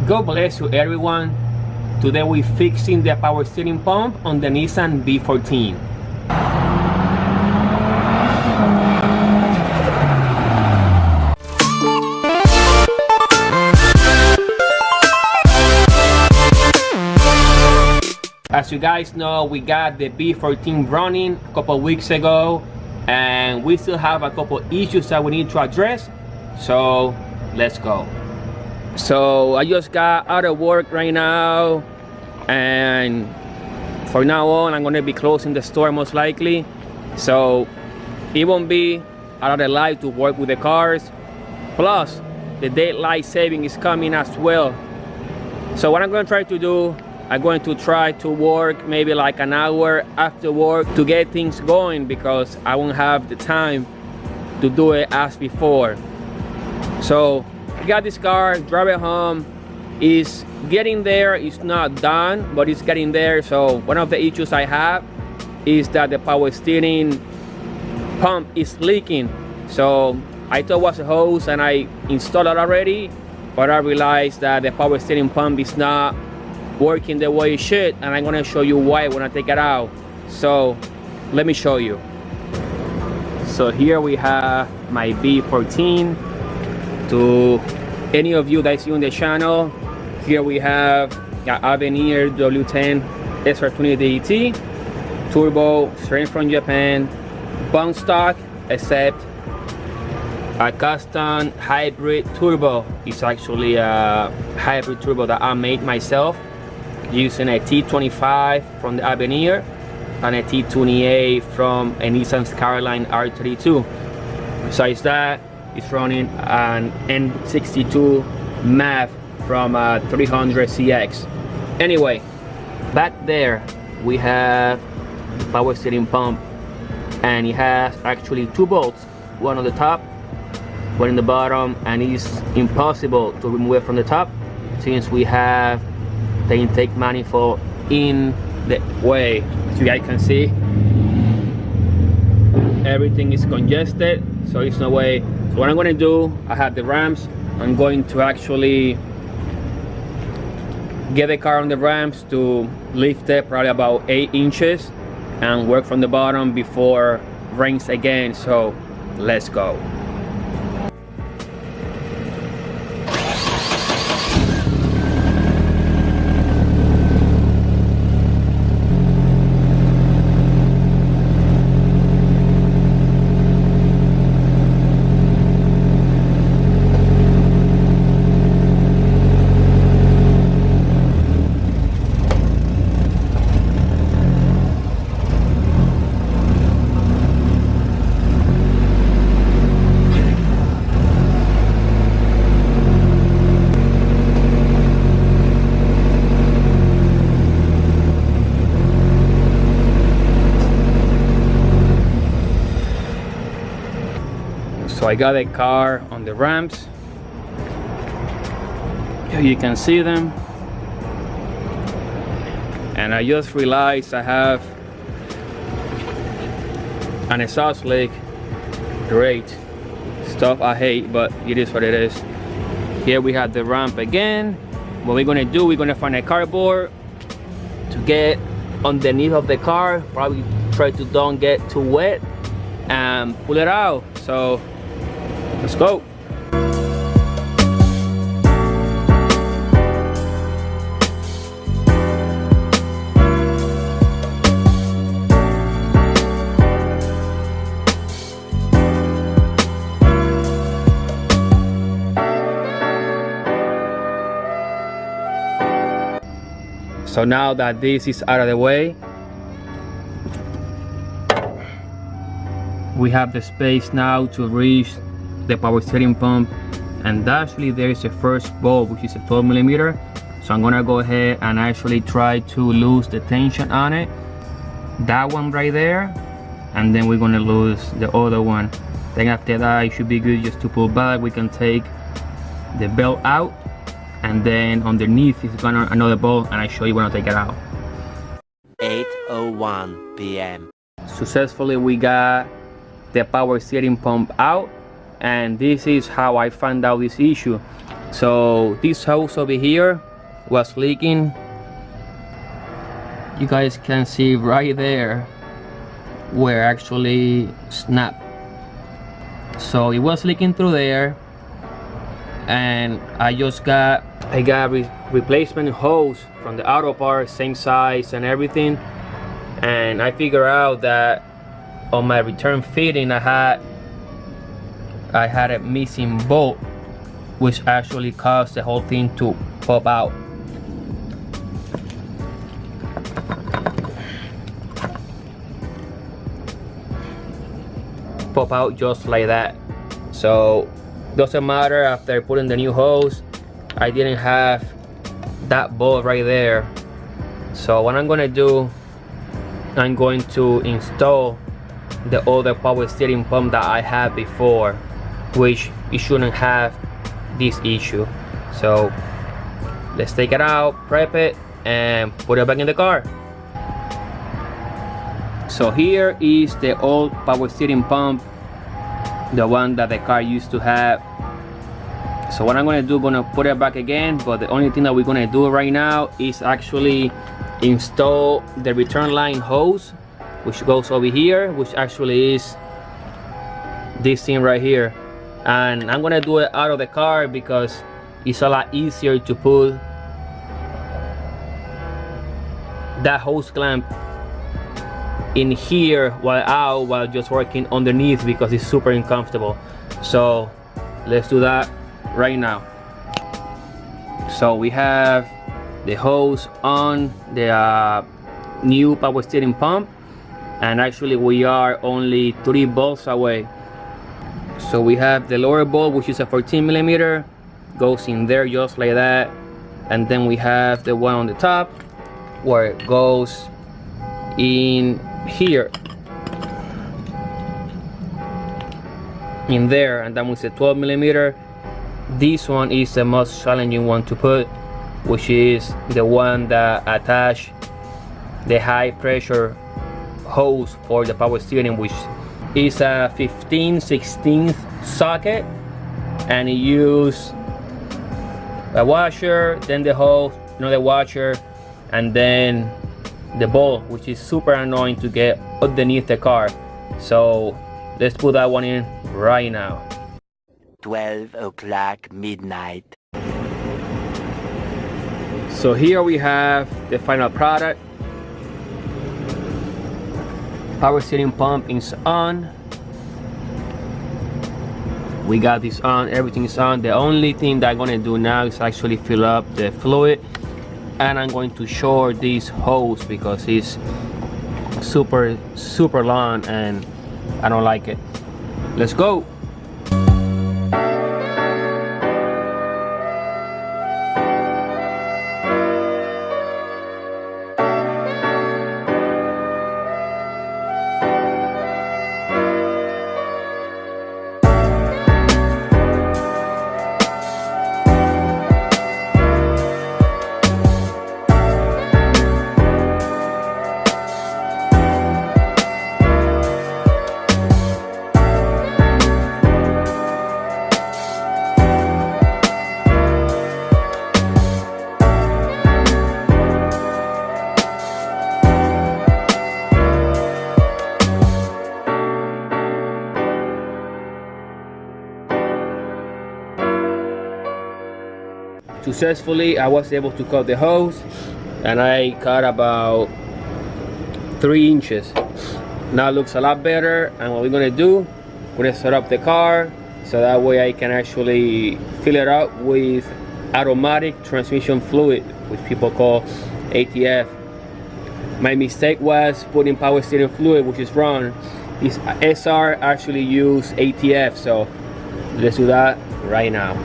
God bless you everyone. Today we're fixing the power steering pump on the Nissan B14. As you guys know, we got the B14 running a couple weeks ago, and we still have a couple issues that we need to address. So let's go. So I just got out of work right now, and from now on I'm gonna be closing the store most likely, so it won't be out of the light to work with the cars. Plus the daylight saving is coming as well. So what I'm gonna try to do, I'm going to try to work maybe like an hour after work to get things going, because I won't have the time to do it as before. So I got this car, drive it home. Is getting there. It's not done, but it's getting there. So one of the issues I have is that the power steering pump is leaking. So I thought it was a hose and I installed it already, but I realized that the power steering pump is not working the way it should, and I'm gonna show you why when I take it out. So let me show you. So here we have my B14. To any of you that's new on the channel, here we have Avenir W10 SR20 DET turbo, straight from Japan, bone stock, except a custom hybrid turbo. It's actually a hybrid turbo that I made myself using a T25 from the Avenir and a T28 from a Nissan Skyline R32. Besides that, it's running an N62 MAV from 300CX. Anyway, back there we have the power steering pump, and it has actually two bolts, one on the top, one in the bottom, and it's impossible to remove it from the top since we have the intake manifold in the way. As you guys can see, everything is congested, so there's no way. So what I'm going to do, I have the ramps. I'm going to actually get the car on the ramps to lift it probably about 8 inches and work from the bottom before rains again. So let's go. So I got a car on the ramps. Here you can see them. And I just realized I have an exhaust leak. Great stuff I hate, but it is what it is. Here we have the ramp again. What we're gonna do, we're gonna find a cardboard to get underneath of the car, probably try to don't get too wet, and pull it out. So let's go. So now that this is out of the way, we have the space now to reach the power steering pump, and actually there is a first bolt, which is a 12mm. So I'm gonna go ahead and actually try to lose the tension on it, that one right there, and then we're gonna lose the other one. Then after that it should be good just to pull back. We can take the belt out, and then underneath is gonna another bolt, and I show you when I take it out. 8:01 p.m. Successfully we got the power steering pump out, and this is how I found out this issue. So this hose over here was leaking. You guys can see right there where actually snapped. So it was leaking through there, and I got replacement hose from the auto part, same size and everything. And I figured out that on my return fitting I had a missing bolt, which actually caused the whole thing to pop out. Pop out just like that. So doesn't matter, after putting the new hose I didn't have that bolt right there. So what I'm gonna do, I'm going to install the other power steering pump that I had before, which it shouldn't have this issue. So let's take it out, prep it, and put it back in the car. So here is the old power steering pump, the one that the car used to have. So what I'm gonna do, I'm gonna put it back again, but the only thing that we're gonna do right now is actually install the return line hose, which goes over here, which actually is this thing right here. And I'm gonna do it out of the car because it's a lot easier to put that hose clamp in here while just working underneath, because it's super uncomfortable. So let's do that right now. So we have the hose on the new power steering pump, and actually we are only 3 bolts away. So we have the lower bolt, which is a 14mm, goes in there just like that, and then we have the one on the top where it goes in here, in there, and then with the 12mm. This one is the most challenging one to put, which is the one that attach the high pressure hose for the power steering, which is a 15/16 socket, and you use a washer, then the hose, another washer, and then the bolt, which is super annoying to get underneath the car. So let's put that one in right now. 12 o'clock midnight. So here we have the final product. Power steering pump is on. We got this on, everything is on. The only thing that I'm gonna do now is actually fill up the fluid, and I'm going to short this hose because it's super long and I don't like it. Let's go. Successfully, I was able to cut the hose, and I cut about 3 inches. Now it looks a lot better, and what we're gonna do, we're gonna set up the car so that way I can actually fill it up with automatic transmission fluid, which people call ATF. My mistake was putting power steering fluid, which is wrong. This SR actually use ATF, so let's do that right now.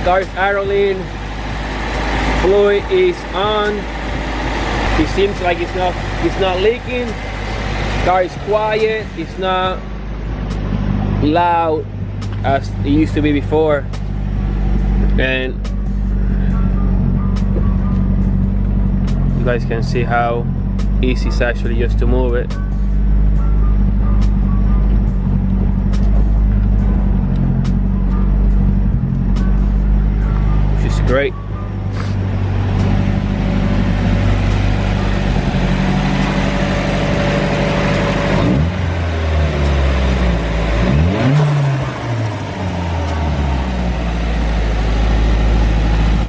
Car's idling. Fluid is on. It seems like it's not leaking. Car is quiet. It's not loud as it used to be before. And you guys can see how easy it's actually just to move it. Which is great.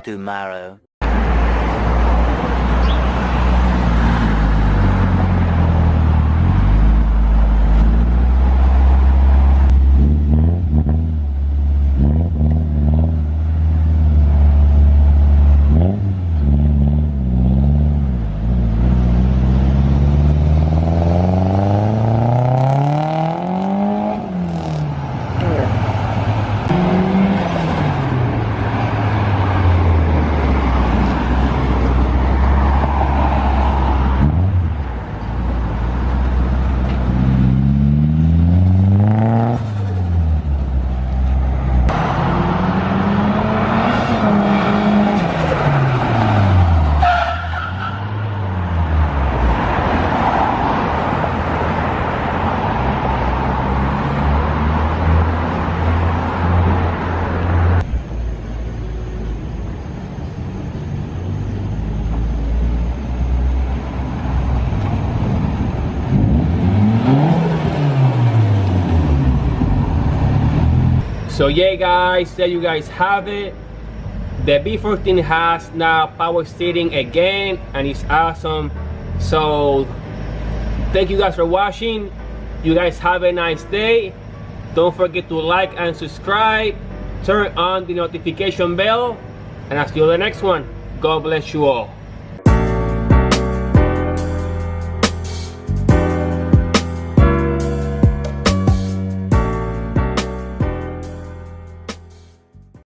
Tomorrow. So yeah guys, there you guys have it. The B14 has now power steering again and it's awesome. So thank you guys for watching. You guys have a nice day. Don't forget to like and subscribe. Turn on the notification bell. And I'll see you on the next one. God bless you all.